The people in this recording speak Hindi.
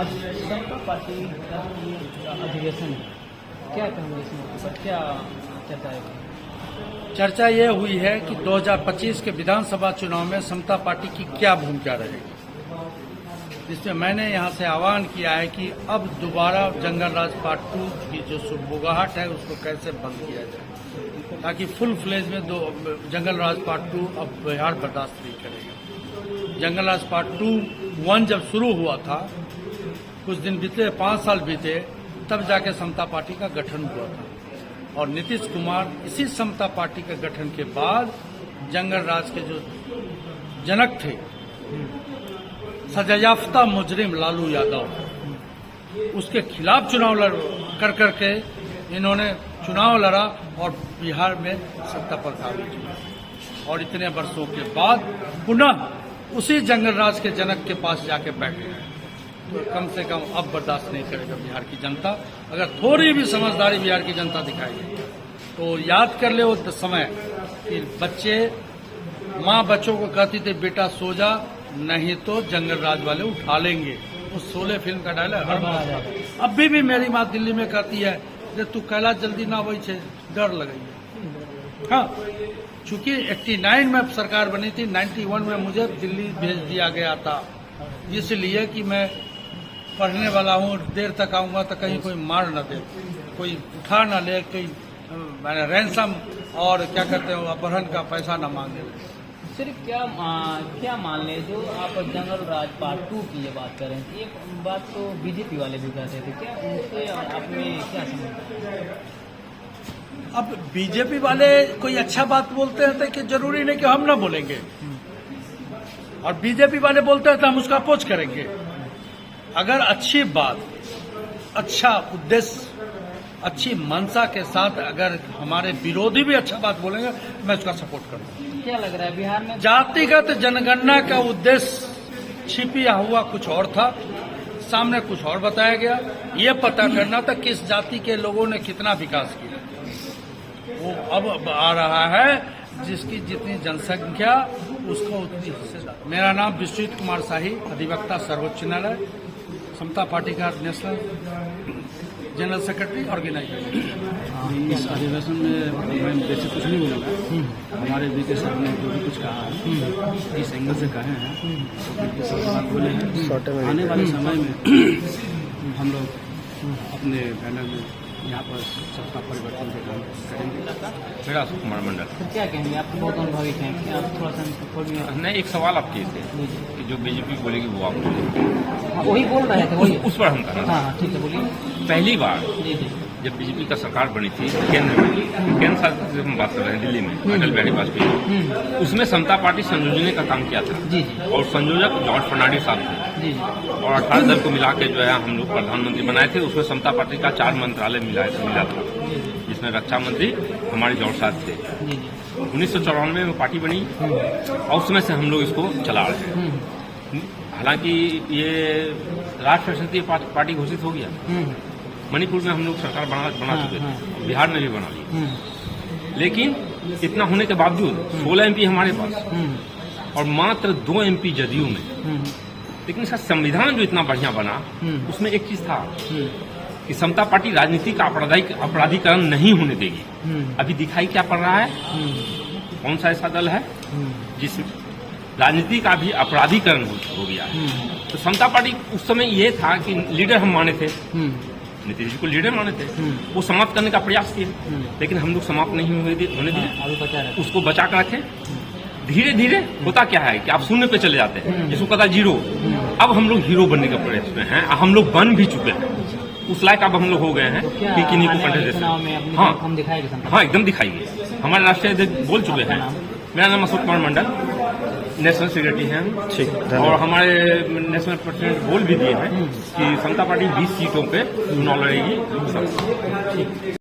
आज समता पार्टी का अधिवेशन है, क्या कहेंगे इस मौके पर, क्या चर्चा है? चर्चा ये हुई है कि 2025 के विधानसभा चुनाव में समता पार्टी की क्या भूमिका रहेगी, जिसमें मैंने यहाँ से आह्वान किया है कि अब दोबारा जंगल राज पार्ट 2 की जो सुगबुगाहट है उसको कैसे बंद किया जाए, ताकि फुल फ्लेज में जंगल राज पार्ट 2 अब बिहार बर्दाश्त नहीं करेगा। जंगल राज पार्ट 1 जब शुरू हुआ था, कुछ दिन बीते, 5 साल बीते, तब जाके समता पार्टी का गठन हुआ था और नीतीश कुमार इसी समता पार्टी के गठन के बाद जंगल राज के जो जनक थे, सजायाफ्ता मुजरिम लालू यादव, उसके खिलाफ चुनाव कर करके इन्होंने चुनाव लड़ा और बिहार में सत्ता पर काबू किया और इतने वर्षों के बाद पुनः उसी जंगल राज के जनक के पास जाके बैठे हैं। तो कम से कम अब बर्दाश्त नहीं करेगा बिहार की जनता। अगर थोड़ी भी समझदारी बिहार की जनता दिखाएगी तो याद कर ले वो समय कि बच्चे, माँ बच्चों को कहती थी बेटा सो जा, नहीं तो जंगल राज वाले उठा लेंगे। उस 16 फिल्म का डायलॉग अभी भी मेरी माँ दिल्ली में कहती है जे तू कैलाश जल्दी ना वही छे, डर लगेगी। हाँ, चूंकि 89 में सरकार बनी थी, 91 में मुझे दिल्ली भेज दिया गया था, इसलिए कि मैं पढ़ने वाला हूँ, देर तक आऊंगा तो कहीं कोई मार न दे, कोई उठा न ले, कोई मैंने रैंसम और क्या कहते हैं अपहरण का पैसा न मांगे। सिर्फ क्या मान ले जो आप जंगल राज पार्ट 2 की ये बात कर रहे हैं, ये बात तो बीजेपी वाले भी कहते थे, क्या उनसे आपने क्या समझा? अब बीजेपी वाले कोई अच्छा बात बोलते हैं तो कि जरूरी नहीं कि हम ना बोलेंगे, और बीजेपी वाले बोलते हैं तो हम उसका अपोज करेंगे। अगर अच्छी बात, अच्छा उद्देश्य, अच्छी मंशा के साथ अगर हमारे विरोधी भी अच्छा बात बोलेंगे, मैं उसका सपोर्ट करूंगा। क्या लग रहा है बिहार में जातिगत जनगणना का उद्देश्य छिपिया हुआ कुछ और था, सामने कुछ और बताया गया। ये पता करना था किस जाति के लोगों ने कितना विकास किया, वो अब आ रहा है जिसकी जितनी जनसंख्या उसको उतनी हिस्सेदार। मेरा नाम विश्वजीत कुमार शाही, अधिवक्ता सर्वोच्च न्यायालय, समता पार्टी का नेशनल जनरल सेक्रेटरी ऑर्गेनाइजेशन। इस अधिवेशन में मैं वैसे कुछ नहीं बोलूँगा, हमारे बीके साहब ने जो भी कुछ कहा है इस एंगल से कहे हैं, तो सब बात बोले हैं। आने वाले समय में हम लोग अपने पैनल में यहाँ पर सत्ता परिवर्तन के काम करेंगे। मेरा अशोक कुमार मंडल। तो क्या कहेंगे, आप बहुत अनुभवी हैं, क्या आप थोड़ा सा नहीं, एक सवाल आप किए थे कि जो बीजेपी बोलेगी वो आप बोलेंगे, वही बोल रहे थे, वही उस पर हम कर रहे हैं। हाँ ठीक है, बोलिए। पहली बार जी जी जब बीजेपी का सरकार बनी थी केंद्र में, केंद्र शासित से हम बात कर रहे हैं, दिल्ली में अटल बिहारी वाजपेयी, उसमें समता पार्टी संयोजने का काम किया था। जी जी और संयोजक जॉर्ज फर्नांडिस साहब थे। जी और 18 दल को मिला के जो है हम लोग प्रधानमंत्री बनाए थे। उसमें समता पार्टी का 4 मंत्रालय मिला था, जिसमें रक्षा मंत्री हमारे जॉर्ज साहब थे। जी 1994 में पार्टी बनी और उसमें से हम लोग इसको चला रहे हैं। हालांकि ये राष्ट्रीय संसदीय पार्टी घोषित हो गया, मणिपुर में हम लोग सरकार बना चुके थे, बिहार में भी बना ली, लेकिन इतना होने के बावजूद 16 MP हमारे पास और मात्र 2 MP जदयू में। लेकिन इसका संविधान जो इतना बढ़िया बना, उसमें एक चीज था कि समता पार्टी राजनीति का अपराधीकरण नहीं होने देगी। अभी दिखाई क्या पड़ रहा है, कौन सा ऐसा दल है जिस राजनीति का भी अपराधीकरण हो गया है। तो समता पार्टी उस समय ये था कि लीडर हम माने थे, नीतीश जी को लीडर माने थे, वो समाप्त करने का प्रयास किए, लेकिन हम लोग समाप्त नहीं होने दिए, उसको बचा कर रखे। धीरे धीरे होता क्या है कि आप शून्य पे चले जाते हैं, जिसको कहता है जीरो। अब हम लोग हीरो बनने का प्रयास में हैं, हम लोग बन भी चुके हैं, उस लायक अब हम लोग हो गए हैं कि किन्हीं को कंटेस्ट। हाँ, एकदम दिखाइए। हमारे राष्ट्रीय अध्यक्ष बोल चुके हैं। मेरा नाम अशोक कुमार मंडल, नेशनल सेक्रेटरी हैं। ठीक, और हमारे नेशनल प्रेसिडेंट बोल भी दिए हैं कि समता पार्टी 20 सीटों पे चुनाव लड़ेगी।